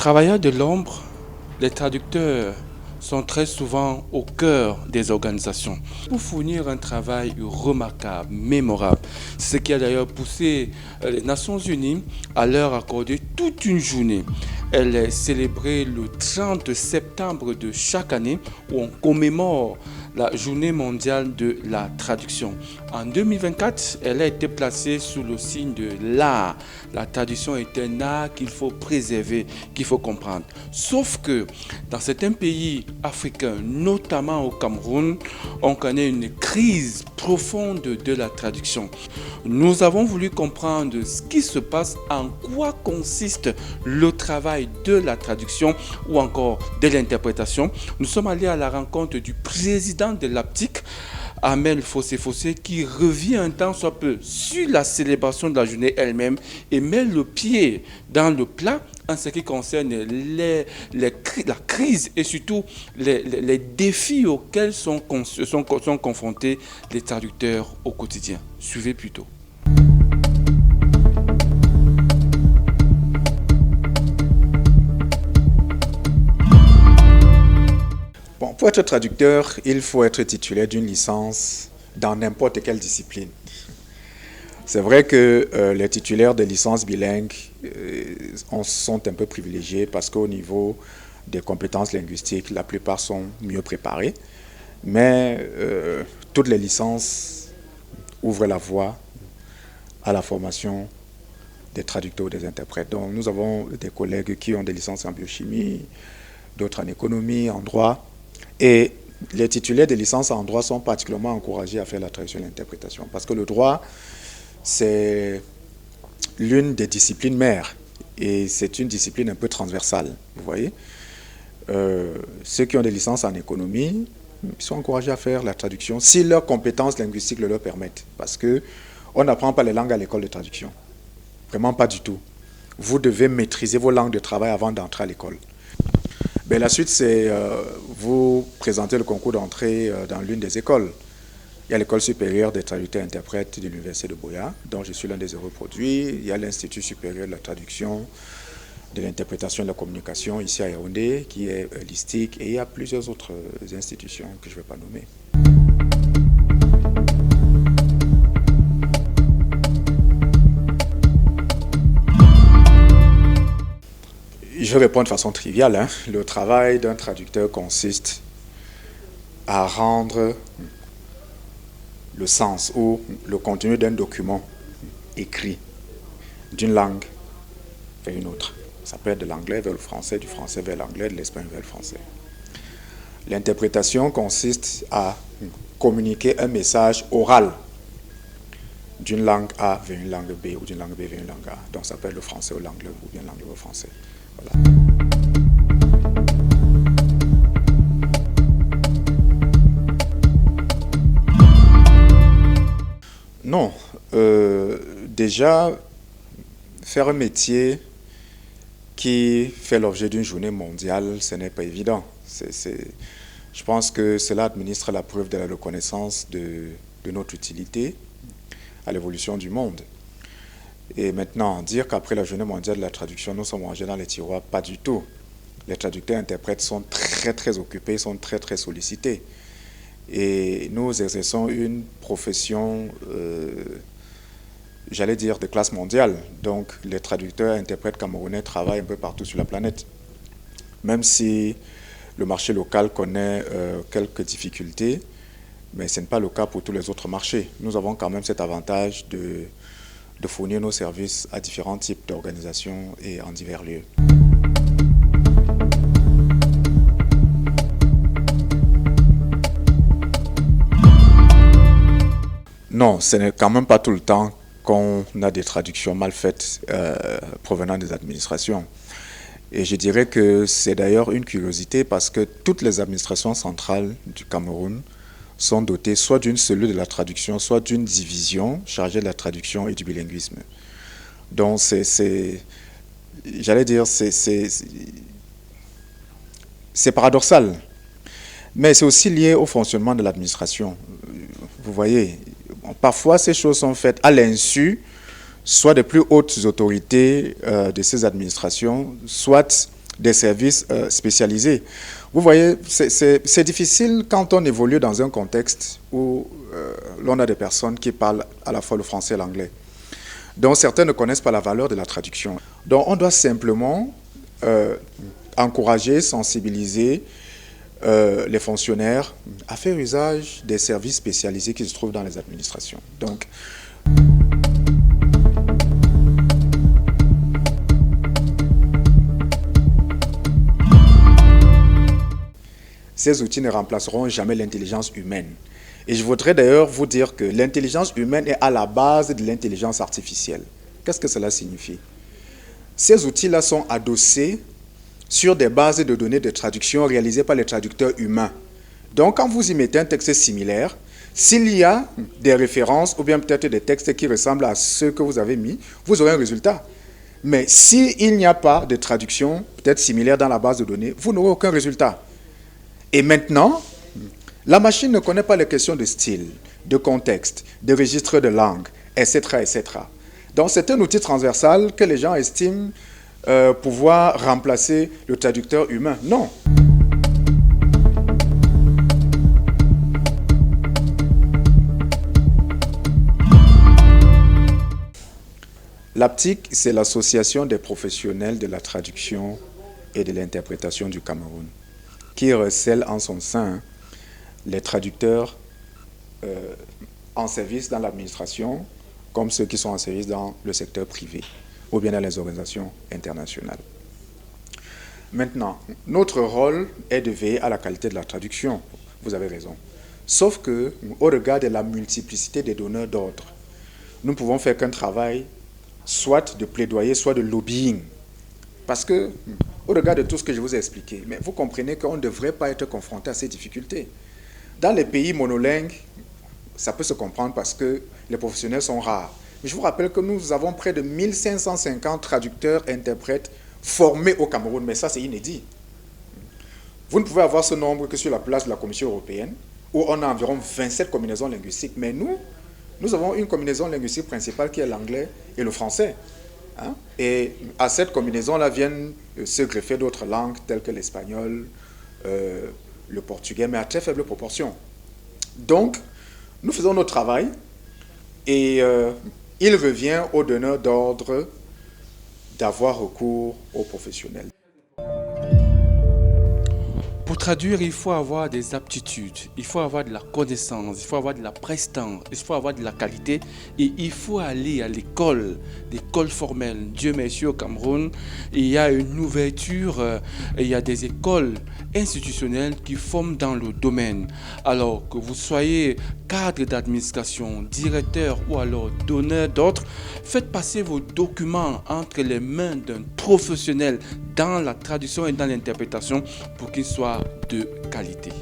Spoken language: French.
Travailleurs de l'ombre, les traducteurs sont très souvent au cœur des organisations pour fournir un travail remarquable, mémorable. Ce qui a d'ailleurs poussé les Nations Unies à leur accorder toute une journée. Elle est célébrée le 30 septembre de chaque année où on commémore la journée mondiale de la traduction. En 2024, elle a été placée sous le signe de l'art. La traduction est un art qu'il faut préserver, qu'il faut comprendre. Sauf que dans certains pays africains, notamment au Cameroun, on connaît une crise profonde de la traduction. Nous avons voulu comprendre ce qui se passe, en quoi consiste le travail de la traduction ou encore de l'interprétation. Nous sommes allés à la rencontre du président de l'APTIC, Amel Fossé, qui revient un temps soit peu sur la célébration de la journée elle-même et met le pied dans le plat en ce qui concerne la crise et surtout les défis auxquels sont confrontés les traducteurs au quotidien. Suivez plutôt. Bon, pour être traducteur, il faut être titulaire d'une licence dans n'importe quelle discipline. C'est vrai que les titulaires de licences bilingues sont un peu privilégiés parce qu'au niveau des compétences linguistiques, la plupart sont mieux préparés. Mais toutes les licences ouvrent la voie à la formation des traducteurs ou des interprètes. Donc nous avons des collègues qui ont des licences en biochimie, d'autres en économie, en droit. Et les titulaires des licences en droit sont particulièrement encouragés à faire la traduction et l'interprétation. Parce que le droit, c'est l'une des disciplines mères. Et c'est une discipline un peu transversale, vous voyez. Ceux qui ont des licences en économie, ils sont encouragés à faire la traduction si leurs compétences linguistiques le leur permettent. Parce qu'on n'apprend pas les langues à l'école de traduction. Vraiment pas du tout. Vous devez maîtriser vos langues de travail avant d'entrer à l'école. Ben, la suite, c'est vous présenter le concours d'entrée dans l'une des écoles. Il y a l'École supérieure des traducteurs et interprètes de l'Université de Buea, dont je suis l'un des heureux produits. Il y a l'Institut supérieur de la traduction, de l'interprétation et de la communication, ici à Yaoundé, qui est l'ISTIC, et il y a plusieurs autres institutions que je ne vais pas nommer. Je vais répondre de façon triviale. Hein. Le travail d'un traducteur consiste à rendre le sens ou le contenu d'un document écrit d'une langue vers une autre. Ça peut être de l'anglais vers le français, du français vers l'anglais, de l'espagnol vers le français. L'interprétation consiste à communiquer un message oral d'une langue A vers une langue B ou d'une langue B vers une langue A. Donc ça peut être le français ou l'anglais ou bien l'anglais au français. Voilà. Non, déjà, faire un métier qui fait l'objet d'une journée mondiale, ce n'est pas évident. Je pense que cela administre la preuve de la reconnaissance de notre utilité à l'évolution du monde. Et maintenant, dire qu'après la journée mondiale de la traduction, nous sommes rangés dans les tiroirs, pas du tout. Les traducteurs et interprètes sont très très occupés, sont très très sollicités. Et nous exerçons une profession, j'allais dire, de classe mondiale. Donc les traducteurs et interprètes camerounais travaillent un peu partout sur la planète. Même si le marché local connaît quelques difficultés, mais ce n'est pas le cas pour tous les autres marchés. Nous avons quand même cet avantage de fournir nos services à différents types d'organisations et en divers lieux. Non, ce n'est quand même pas tout le temps qu'on a des traductions mal faites provenant des administrations. Et je dirais que c'est d'ailleurs une curiosité parce que toutes les administrations centrales du Cameroun sont dotées soit d'une cellule de la traduction, soit d'une division chargée de la traduction et du bilinguisme. Donc j'allais dire, c'est paradoxal, mais c'est aussi lié au fonctionnement de l'administration. Vous voyez, parfois ces choses sont faites à l'insu, soit des plus hautes autorités de ces administrations, soit des services spécialisés. Vous voyez, c'est difficile quand on évolue dans un contexte où l'on a des personnes qui parlent à la fois le français et l'anglais. Donc certains ne connaissent pas la valeur de la traduction. Donc on doit simplement encourager, sensibiliser les fonctionnaires à faire usage des services spécialisés qui se trouvent dans les administrations. Donc, ces outils ne remplaceront jamais l'intelligence humaine. Et je voudrais d'ailleurs vous dire que l'intelligence humaine est à la base de l'intelligence artificielle. Qu'est-ce que cela signifie? Ces outils-là sont adossés sur des bases de données de traduction réalisées par les traducteurs humains. Donc, quand vous y mettez un texte similaire, s'il y a des références ou bien peut-être des textes qui ressemblent à ceux que vous avez mis, vous aurez un résultat. Mais s'il n'y a pas de traduction peut-être similaire dans la base de données, vous n'aurez aucun résultat. Et maintenant, la machine ne connaît pas les questions de style, de contexte, de registre de langue, etc., etc. Donc, c'est un outil transversal que les gens estiment pouvoir remplacer le traducteur humain. Non. L'APTIC, c'est l'association des professionnels de la traduction et de l'interprétation du Cameroun, qui recèle en son sein les traducteurs en service dans l'administration, comme ceux qui sont en service dans le secteur privé, ou bien dans les organisations internationales. Maintenant, notre rôle est de veiller à la qualité de la traduction, vous avez raison. Sauf que, au regard de la multiplicité des donneurs d'ordre, nous ne pouvons faire qu'un travail soit de plaidoyer, soit de lobbying. Parce que, au regard de tout ce que je vous ai expliqué, mais vous comprenez qu'on ne devrait pas être confronté à ces difficultés. Dans les pays monolingues, ça peut se comprendre parce que les professionnels sont rares. Mais je vous rappelle que nous avons près de 1550 traducteurs, interprètes formés au Cameroun, mais ça c'est inédit. Vous ne pouvez avoir ce nombre que sur la place de la Commission européenne, où on a environ 27 combinaisons linguistiques. Mais nous avons une combinaison linguistique principale qui est l'anglais et le français. Hein? Et à cette combinaison-là viennent se greffer d'autres langues telles que l'espagnol, le portugais, mais à très faible proportion. Donc, nous faisons notre travail et il revient aux donneurs d'ordre d'avoir recours aux professionnels. Pour traduire, il faut avoir des aptitudes, il faut avoir de la connaissance, il faut avoir de la prestance, il faut avoir de la qualité et il faut aller à l'école formelle. Dieu merci au Cameroun, il y a une ouverture, il y a des écoles institutionnelles qui forment dans le domaine. Alors que vous soyez cadre d'administration, directeur ou alors donneur d'ordre, faites passer vos documents entre les mains d'un professionnel dans la traduction et dans l'interprétation pour qu'ils soient de qualité.